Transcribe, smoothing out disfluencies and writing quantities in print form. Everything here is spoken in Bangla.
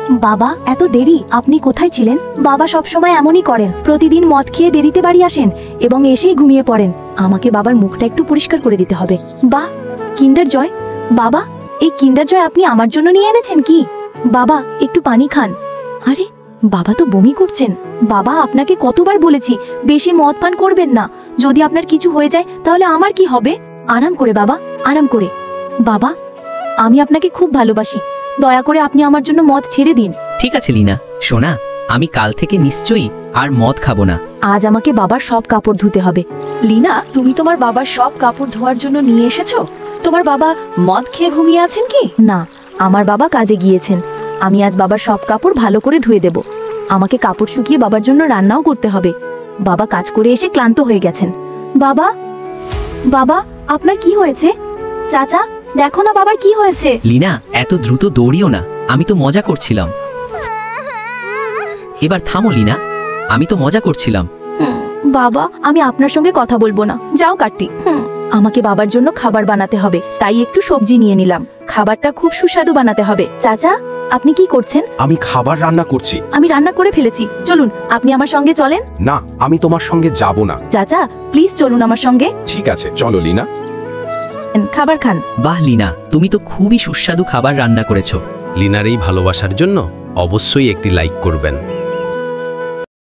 বাবা, এত দেরি? আপনি কোথায় ছিলেন? বাবা সব সময় এমনই করেন, প্রতিদিন মদ খেয়ে দেরিতে বাড়ি আসেন এবং এসেই ঘুমিয়ে পড়েন। আমাকে বাবার মুখটা একটু পরিষ্কার করে দিতে হবে। বাহ, কিন্ডার জয়। বাবা, এই কিন্ডার জয় আপনি আমার জন্য নিয়ে এনেছেন কি? বাবা, একটু পানি খান। আরে, বাবা তো বমি করছেন। বাবা, আপনাকে কতবার বলেছি বেশি মদ পান করবেন না। যদি আপনার কিছু হয়ে যায় তাহলে আমার কি হবে? আরাম করে বাবা, আরাম করে। বাবা, আমি আপনাকে খুব ভালোবাসি, দয়া করে আপনি আমার জন্য মদ ছেড়ে দিন। ঠিক আছে লীনা, সোনা, আমি কাল থেকে নিশ্চয়ই আর মদ খাবো না। আজ আমাকে বাবার সব কাপড় ধুতে হবে। লীনা, তুমি তোমার বাবার সব কাপড় ধোয়ার জন্য নিয়ে এসেছো? তোমার বাবা মদ খেয়ে ঘুমিয়ে আছেন কি? না, আমার বাবা কাজে গিয়েছেন। আমি আজ বাবার সব কাপড় ভালো করে ধুয়ে দেব। আমাকে কাপড় শুকিয়ে বাবার জন্য রান্নাও করতে হবে। বাবা কাজ করে এসে ক্লান্ত হয়ে গেছেন। বাবা, বাবা, আপনার কি হয়েছে? চাচা, দেখো না বাবার কি হয়েছে। লীনা, এত দ্রুত দৌড়িও না, আমি তো মজা করছিলাম। এবার থামো লীনা, আমি তো মজা করছিলাম। বাবা, আমি আপনার সঙ্গে কথা বলবো না, যাও কাটটি। আমাকে বাবার জন্য খাবার বানাতে হবে, তাই একটু সবজি নিয়ে নিলাম। খাবারটা খুব সুস্বাদু বানাতে হবে। চাচা, আপনি কি করছেন? আমি খাবার রান্না করছি। আমি রান্না করে ফেলেছি, চলুন আপনি আমার সঙ্গে চলেন। না, আমি তোমার সঙ্গে যাব না। চাচা, প্লিজ চলুন আমার সঙ্গে। ঠিক আছে, চলো লীনা। খাবার খান। বাহ লীনা, তুমি তো খুবই সুস্বাদু খাবার রান্না করেছো। লিনার এই ভালোবাসার জন্য অবশ্যই একটি লাইক করবেন।